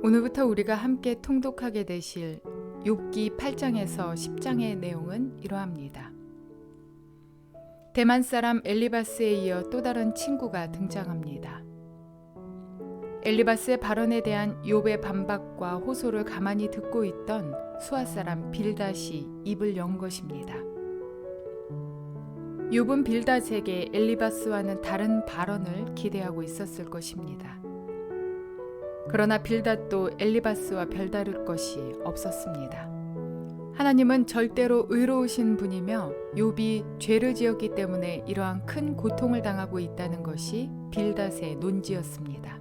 오늘부터 우리가 함께 통독하게 되실 욥기 8장에서 10장의 내용은 이러합니다. 대만 사람 엘리바스에 이어 또 다른 친구가 등장합니다. 엘리바스의 발언에 대한 욥의 반박과 호소를 가만히 듣고 있던 수아 사람 빌닷이 입을 연 것입니다. 욥은 빌닷에게 엘리바스와는 다른 발언을 기대하고 있었을 것입니다. 그러나 빌닷도 엘리바스와 별다를 것이 없었습니다. 하나님은 절대로 의로우신 분이며 욥이 죄를 지었기 때문에 이러한 큰 고통을 당하고 있다는 것이 빌닷의 논지였습니다.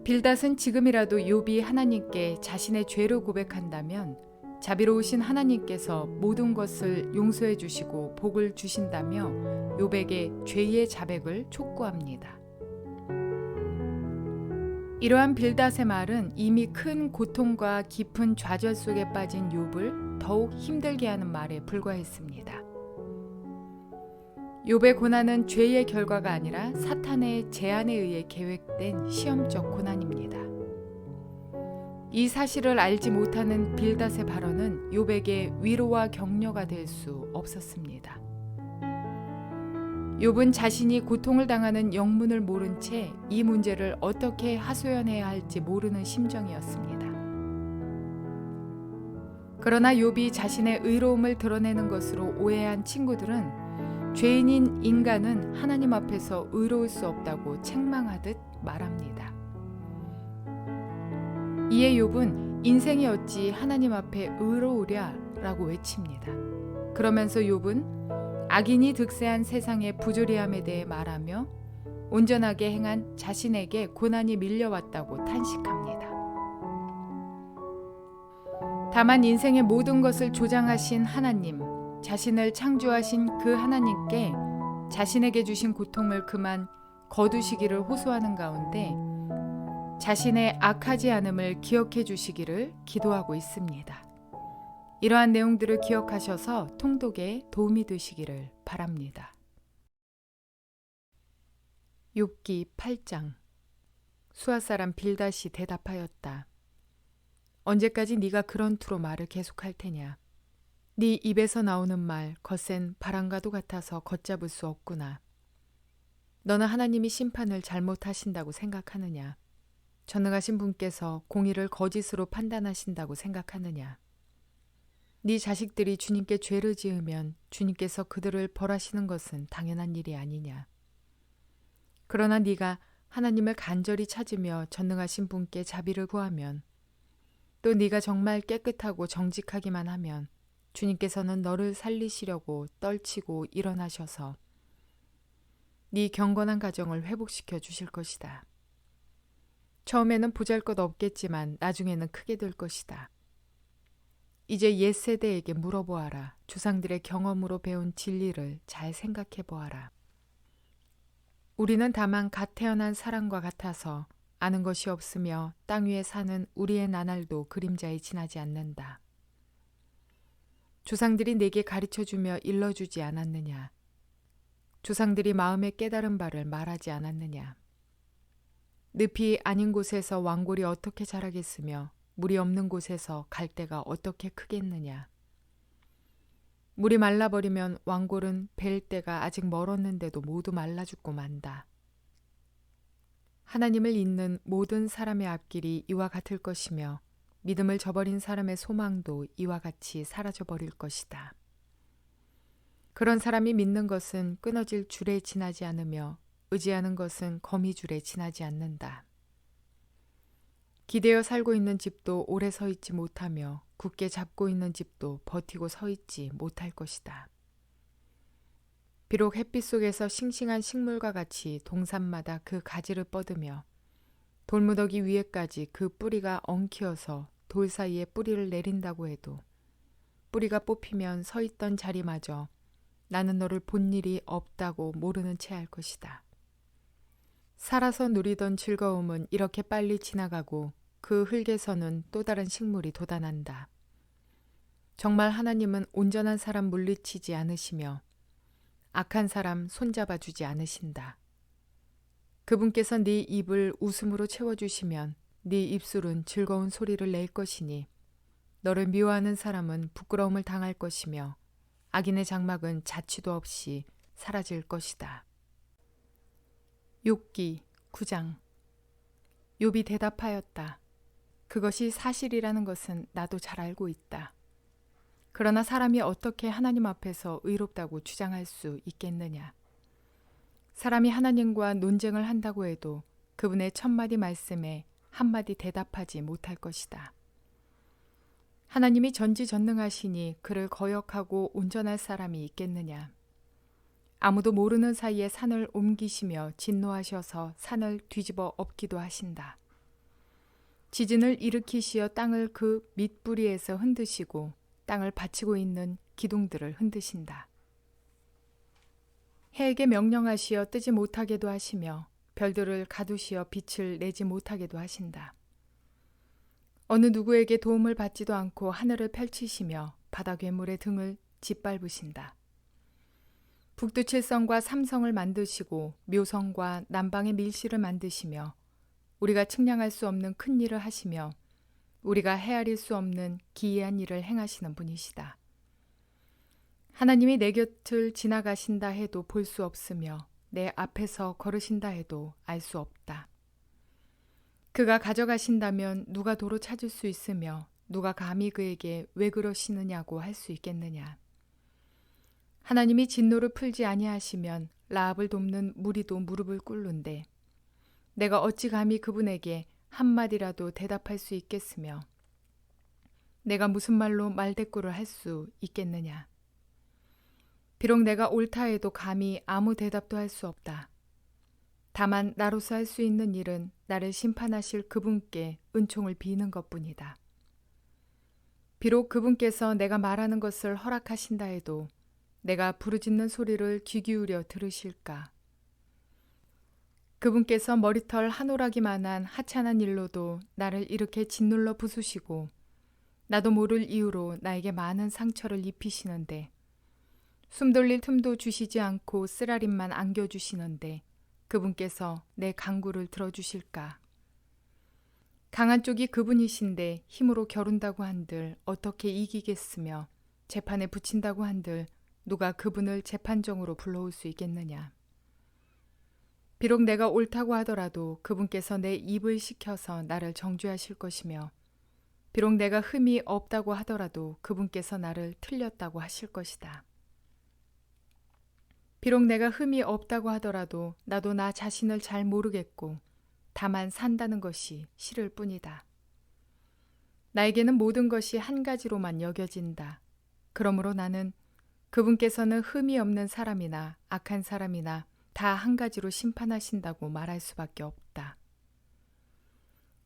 빌닷은 지금이라도 욥이 하나님께 자신의 죄를 고백한다면 자비로우신 하나님께서 모든 것을 용서해 주시고 복을 주신다며 욥에게 죄의 자백을 촉구합니다. 이러한 빌닷의 말은 이미 큰 고통과 깊은 좌절 속에 빠진 욥을 더욱 힘들게 하는 말에 불과했습니다. 욥의 고난은 죄의 결과가 아니라 사탄의 제안에 의해 계획된 시험적 고난입니다. 이 사실을 알지 못하는 빌닷의 발언은 욥에게 위로와 격려가 될 수 없었습니다. 욥은 자신이 고통을 당하는 영문을 모른 채 이 문제를 어떻게 하소연해야 할지 모르는 심정이었습니다. 그러나 욥이 자신의 의로움을 드러내는 것으로 오해한 친구들은 죄인인 인간은 하나님 앞에서 의로울 수 없다고 책망하듯 말합니다. 이에 욥은 인생이 어찌 하나님 앞에 의로우랴 라고 외칩니다. 그러면서 욥은 악인이 득세한 세상의 부조리함에 대해 말하며 온전하게 행한 자신에게 고난이 밀려왔다고 탄식합니다. 다만 인생의 모든 것을 조장하신 하나님, 자신을 창조하신 그 하나님께 자신에게 주신 고통을 그만 거두시기를 호소하는 가운데 자신의 악하지 않음을 기억해 주시기를 기도하고 있습니다. 이러한 내용들을 기억하셔서 통독에 도움이 되시기를 바랍니다. 욥기 8장. 수아 사람 빌닷이 대답하였다. 언제까지 네가 그런 투로 말을 계속할 테냐? 네 입에서 나오는 말 거센 바람과도 같아서 걷잡을 수 없구나. 너는 하나님이 심판을 잘못하신다고 생각하느냐? 전능하신 분께서 공의를 거짓으로 판단하신다고 생각하느냐? 네 자식들이 주님께 죄를 지으면 주님께서 그들을 벌하시는 것은 당연한 일이 아니냐? 그러나 네가 하나님을 간절히 찾으며 전능하신 분께 자비를 구하면 또 네가 정말 깨끗하고 정직하기만 하면 주님께서는 너를 살리시려고 떨치고 일어나셔서 네 경건한 가정을 회복시켜 주실 것이다. 처음에는 보잘것없겠지만 나중에는 크게 될 것이다. 이제 옛 세대에게 물어보아라. 조상들의 경험으로 배운 진리를 잘 생각해 보아라. 우리는 다만 갓 태어난 사람과 같아서 아는 것이 없으며 땅 위에 사는 우리의 나날도 그림자에 지나지 않는다. 조상들이 내게 가르쳐주며 일러주지 않았느냐? 조상들이 마음에 깨달은 바를 말하지 않았느냐? 늪이 아닌 곳에서 왕골이 어떻게 자라겠으며 물이 없는 곳에서 갈대가 어떻게 크겠느냐? 물이 말라버리면 왕골은 벨 때가 아직 멀었는데도 모두 말라 죽고 만다. 하나님을 잊는 모든 사람의 앞길이 이와 같을 것이며 믿음을 저버린 사람의 소망도 이와 같이 사라져버릴 것이다. 그런 사람이 믿는 것은 끊어질 줄에 지나지 않으며 의지하는 것은 거미줄에 지나지 않는다. 기대어 살고 있는 집도 오래 서 있지 못하며 굳게 잡고 있는 집도 버티고 서 있지 못할 것이다. 비록 햇빛 속에서 싱싱한 식물과 같이 동산마다 그 가지를 뻗으며 돌무더기 위에까지 그 뿌리가 엉키어서 돌 사이에 뿌리를 내린다고 해도 뿌리가 뽑히면 서 있던 자리마저 나는 너를 본 일이 없다고 모르는 채 할 것이다. 살아서 누리던 즐거움은 이렇게 빨리 지나가고 그 흙에서는 또 다른 식물이 돋아난다. 정말 하나님은 온전한 사람 물리치지 않으시며 악한 사람 손잡아 주지 않으신다. 그분께서 네 입을 웃음으로 채워주시면 네 입술은 즐거운 소리를 낼 것이니 너를 미워하는 사람은 부끄러움을 당할 것이며 악인의 장막은 자취도 없이 사라질 것이다. 욥기 9장. 욥이 대답하였다. 그것이 사실이라는 것은 나도 잘 알고 있다. 그러나 사람이 어떻게 하나님 앞에서 의롭다고 주장할 수 있겠느냐. 사람이 하나님과 논쟁을 한다고 해도 그분의 천마디 말씀에 한마디 대답하지 못할 것이다. 하나님이 전지전능하시니 그를 거역하고 온전할 사람이 있겠느냐. 아무도 모르는 사이에 산을 옮기시며 진노하셔서 산을 뒤집어 엎기도 하신다. 지진을 일으키시어 땅을 그 밑부리에서 흔드시고 땅을 받치고 있는 기둥들을 흔드신다. 해에게 명령하시어 뜨지 못하게도 하시며 별들을 가두시어 빛을 내지 못하게도 하신다. 어느 누구에게 도움을 받지도 않고 하늘을 펼치시며 바다 괴물의 등을 짓밟으신다. 북두칠성과 삼성을 만드시고 묘성과 남방의 밀실을 만드시며 우리가 측량할 수 없는 큰 일을 하시며 우리가 헤아릴 수 없는 기이한 일을 행하시는 분이시다. 하나님이 내 곁을 지나가신다 해도 볼 수 없으며 내 앞에서 걸으신다 해도 알 수 없다. 그가 가져가신다면 누가 도로 찾을 수 있으며 누가 감히 그에게 왜 그러시느냐고 할 수 있겠느냐. 하나님이 진노를 풀지 아니하시면 라합을 돕는 무리도 무릎을 꿇는데 내가 어찌 감히 그분에게 한마디라도 대답할 수 있겠으며 내가 무슨 말로 말대꾸를 할 수 있겠느냐. 비록 내가 옳다 해도 감히 아무 대답도 할 수 없다. 다만 나로서 할 수 있는 일은 나를 심판하실 그분께 은총을 비는 것뿐이다. 비록 그분께서 내가 말하는 것을 허락하신다 해도 내가 부르짖는 소리를 귀 기울여 들으실까? 그분께서 머리털 한 오라기만한 하찮은 일로도 나를 이렇게 짓눌러 부수시고 나도 모를 이유로 나에게 많은 상처를 입히시는데 숨돌릴 틈도 주시지 않고 쓰라림만 안겨주시는데 그분께서 내 간구를 들어주실까? 강한 쪽이 그분이신데 힘으로 겨룬다고 한들 어떻게 이기겠으며 재판에 붙인다고 한들 누가 그분을 재판정으로 불러올 수 있겠느냐. 비록 내가 옳다고 하더라도 그분께서 내 입을 식혀서 나를 정죄하실 것이며 비록 내가 흠이 없다고 하더라도 그분께서 나를 틀렸다고 하실 것이다. 비록 내가 흠이 없다고 하더라도 나도 나 자신을 잘 모르겠고 다만 산다는 것이 싫을 뿐이다. 나에게는 모든 것이 한 가지로만 여겨진다. 그러므로 나는 그분께서는 흠이 없는 사람이나 악한 사람이나 다 한 가지로 심판하신다고 말할 수밖에 없다.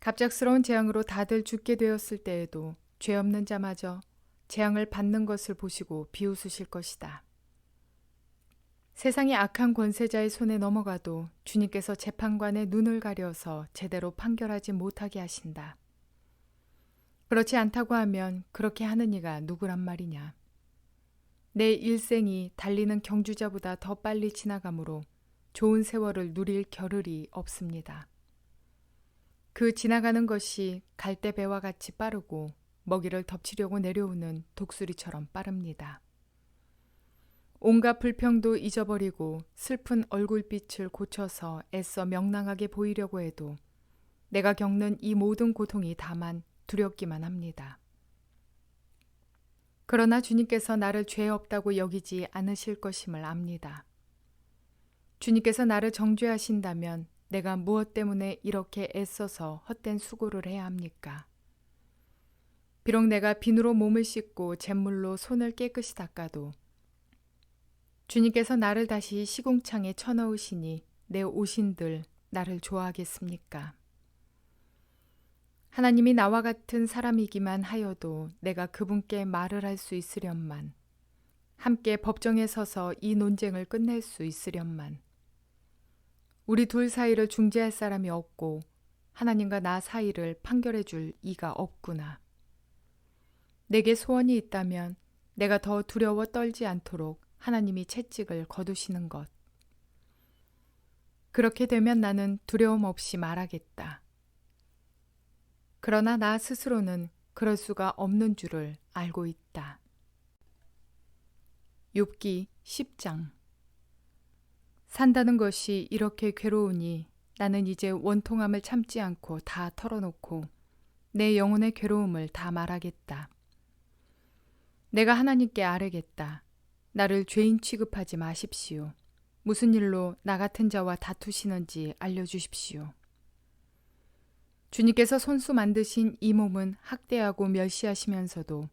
갑작스러운 재앙으로 다들 죽게 되었을 때에도 죄 없는 자마저 재앙을 받는 것을 보시고 비웃으실 것이다. 세상이 악한 권세자의 손에 넘어가도 주님께서 재판관의 눈을 가려서 제대로 판결하지 못하게 하신다. 그렇지 않다고 하면 그렇게 하는 이가 누구란 말이냐. 내 일생이 달리는 경주자보다 더 빨리 지나가므로 좋은 세월을 누릴 겨를이 없습니다. 그 지나가는 것이 갈대배와 같이 빠르고 먹이를 덮치려고 내려오는 독수리처럼 빠릅니다. 온갖 불평도 잊어버리고 슬픈 얼굴빛을 고쳐서 애써 명랑하게 보이려고 해도 내가 겪는 이 모든 고통이 다만 두렵기만 합니다. 그러나 주님께서 나를 죄 없다고 여기지 않으실 것임을 압니다. 주님께서 나를 정죄하신다면 내가 무엇 때문에 이렇게 애써서 헛된 수고를 해야 합니까? 비록 내가 비누로 몸을 씻고 잿물로 손을 깨끗이 닦아도 주님께서 나를 다시 시궁창에 쳐넣으시니 내 옷인들 나를 좋아하겠습니까? 하나님이 나와 같은 사람이기만 하여도 내가 그분께 말을 할 수 있으련만 함께 법정에 서서 이 논쟁을 끝낼 수 있으련만 우리 둘 사이를 중재할 사람이 없고 하나님과 나 사이를 판결해 줄 이가 없구나. 내게 소원이 있다면 내가 더 두려워 떨지 않도록 하나님이 채찍을 거두시는 것. 그렇게 되면 나는 두려움 없이 말하겠다. 그러나 나 스스로는 그럴 수가 없는 줄을 알고 있다. 욥기 10장. 산다는 것이 이렇게 괴로우니 나는 이제 원통함을 참지 않고 다 털어놓고 내 영혼의 괴로움을 다 말하겠다. 내가 하나님께 아뢰겠다. 나를 죄인 취급하지 마십시오. 무슨 일로 나 같은 자와 다투시는지 알려주십시오. 주님께서 손수 만드신 이 몸은 학대하고 멸시하시면서도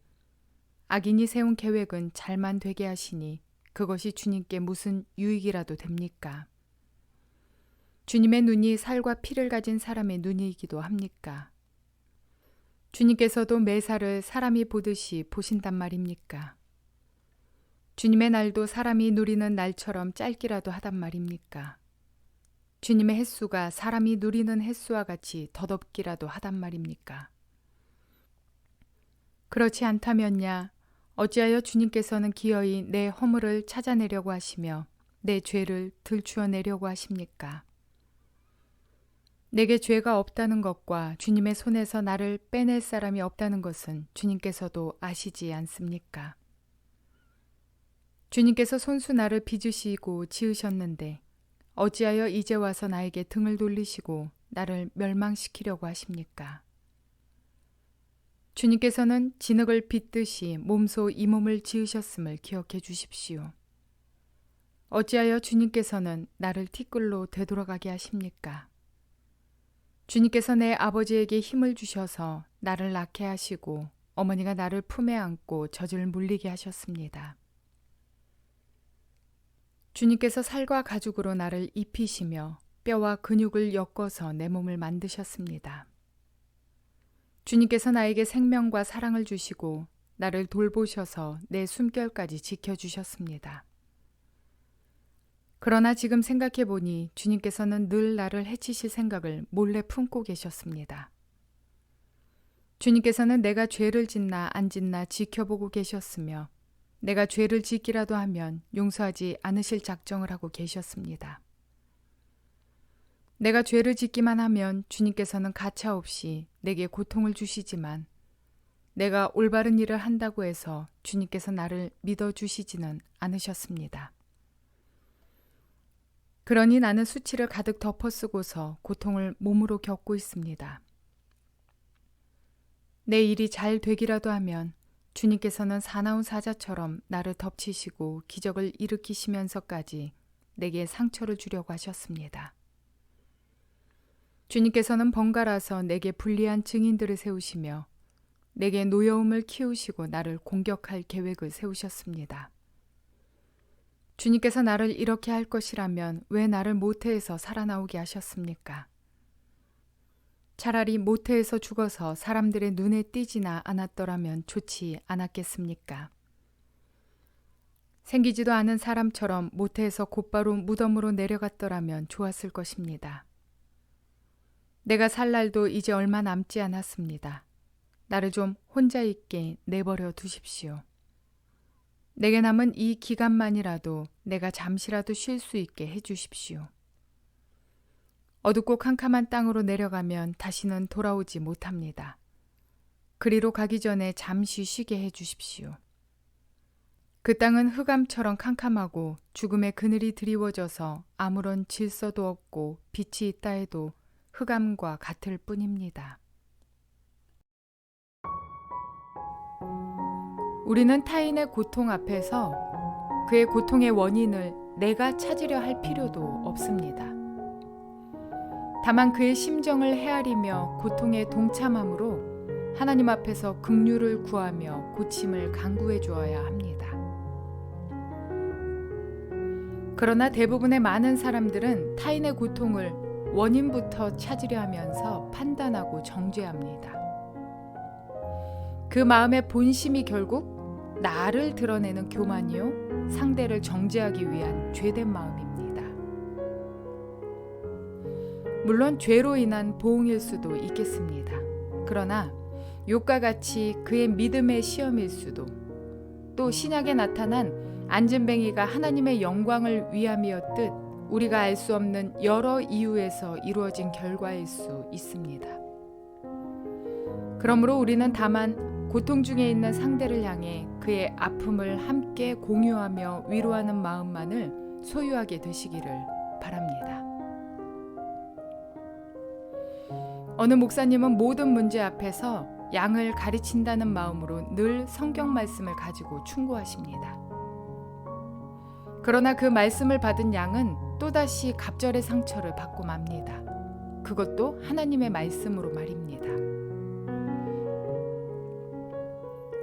악인이 세운 계획은 잘만 되게 하시니 그것이 주님께 무슨 유익이라도 됩니까? 주님의 눈이 살과 피를 가진 사람의 눈이기도 합니까? 주님께서도 매사를 사람이 보듯이 보신단 말입니까? 주님의 날도 사람이 누리는 날처럼 짧기라도 하단 말입니까? 주님의 햇수가 사람이 누리는 햇수와 같이 덧없기라도 하단 말입니까? 그렇지 않다면야 어찌하여 주님께서는 기어이 내 허물을 찾아내려고 하시며 내 죄를 들추어내려고 하십니까? 내게 죄가 없다는 것과 주님의 손에서 나를 빼낼 사람이 없다는 것은 주님께서도 아시지 않습니까? 주님께서 손수 나를 빚으시고 지으셨는데 어찌하여 이제 와서 나에게 등을 돌리시고 나를 멸망시키려고 하십니까? 주님께서는 진흙을 빚듯이 몸소 이 몸을 지으셨음을 기억해 주십시오. 어찌하여 주님께서는 나를 티끌로 되돌아가게 하십니까? 주님께서 내 아버지에게 힘을 주셔서 나를 낳게 하시고 어머니가 나를 품에 안고 젖을 물리게 하셨습니다. 주님께서 살과 가죽으로 나를 입히시며 뼈와 근육을 엮어서 내 몸을 만드셨습니다. 주님께서 나에게 생명과 사랑을 주시고 나를 돌보셔서 내 숨결까지 지켜주셨습니다. 그러나 지금 생각해 보니 주님께서는 늘 나를 해치실 생각을 몰래 품고 계셨습니다. 주님께서는 내가 죄를 짓나 안 짓나 지켜보고 계셨으며 내가 죄를 짓기라도 하면 용서하지 않으실 작정을 하고 계셨습니다. 내가 죄를 짓기만 하면 주님께서는 가차없이 내게 고통을 주시지만 내가 올바른 일을 한다고 해서 주님께서 나를 믿어주시지는 않으셨습니다. 그러니 나는 수치를 가득 덮어쓰고서 고통을 몸으로 겪고 있습니다. 내 일이 잘 되기라도 하면 주님께서는 사나운 사자처럼 나를 덮치시고 기적을 일으키시면서까지 내게 상처를 주려고 하셨습니다. 주님께서는 번갈아서 내게 불리한 증인들을 세우시며 내게 노여움을 키우시고 나를 공격할 계획을 세우셨습니다. 주님께서 나를 이렇게 할 것이라면 왜 나를 모태에서 살아나오게 하셨습니까? 차라리 모태에서 죽어서 사람들의 눈에 띄지나 않았더라면 좋지 않았겠습니까? 생기지도 않은 사람처럼 모태에서 곧바로 무덤으로 내려갔더라면 좋았을 것입니다. 내가 살 날도 이제 얼마 남지 않았습니다. 나를 좀 혼자 있게 내버려 두십시오. 내게 남은 이 기간만이라도 내가 잠시라도 쉴 수 있게 해주십시오. 어둡고 캄캄한 땅으로 내려가면 다시는 돌아오지 못합니다. 그리로 가기 전에 잠시 쉬게 해주십시오. 그 땅은 흑암처럼 캄캄하고 죽음의 그늘이 드리워져서 아무런 질서도 없고 빛이 있다 해도 흑암과 같을 뿐입니다. 우리는 타인의 고통 앞에서 그의 고통의 원인을 내가 찾으려 할 필요도 없습니다. 다만 그의 심정을 헤아리며 고통에 동참함으로 하나님 앞에서 긍휼을 구하며 고침을 간구해 주어야 합니다. 그러나 대부분의 많은 사람들은 타인의 고통을 원인부터 찾으려 하면서 판단하고 정죄합니다. 그 마음의 본심이 결국 나를 드러내는 교만이요 상대를 정죄하기 위한 죄된 마음입니다. 물론 죄로 인한 보응일 수도 있겠습니다. 그러나 욥과 같이 그의 믿음의 시험일 수도, 또 신약에 나타난 안진뱅이가 하나님의 영광을 위함이었듯 우리가 알 수 없는 여러 이유에서 이루어진 결과일 수 있습니다. 그러므로 우리는 다만 고통 중에 있는 상대를 향해 그의 아픔을 함께 공유하며 위로하는 마음만을 소유하게 되시기를 바랍니다. 어느 목사님은 모든 문제 앞에서 양을 가르친다는 마음으로 늘 성경 말씀을 가지고 충고하십니다. 그러나 그 말씀을 받은 양은 또다시 갑절의 상처를 받고 맙니다. 그것도 하나님의 말씀으로 말입니다.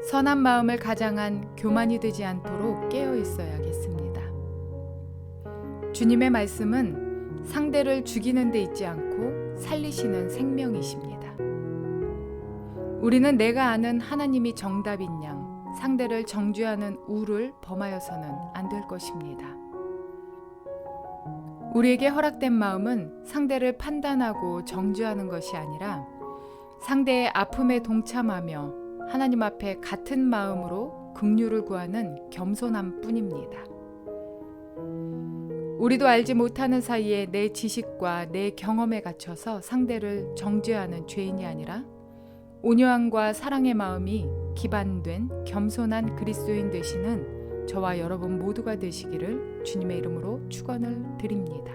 선한 마음을 가장한 교만이 되지 않도록 깨어 있어야겠습니다. 주님의 말씀은 상대를 죽이는 데 있지 않고 살리시는 생명이십니다. 우리는 내가 아는 하나님이 정답인 양 상대를 정죄하는 우를 범하여서는 안 될 것입니다. 우리에게 허락된 마음은 상대를 판단하고 정죄하는 것이 아니라 상대의 아픔에 동참하며 하나님 앞에 같은 마음으로 긍휼을 구하는 겸손함 뿐입니다. 우리도 알지 못하는 사이에 내 지식과 내 경험에 갇혀서 상대를 정죄하는 죄인이 아니라 온유함과 사랑의 마음이 기반된 겸손한 그리스도인 되시는 저와 여러분 모두가 되시기를 주님의 이름으로 축원을 드립니다.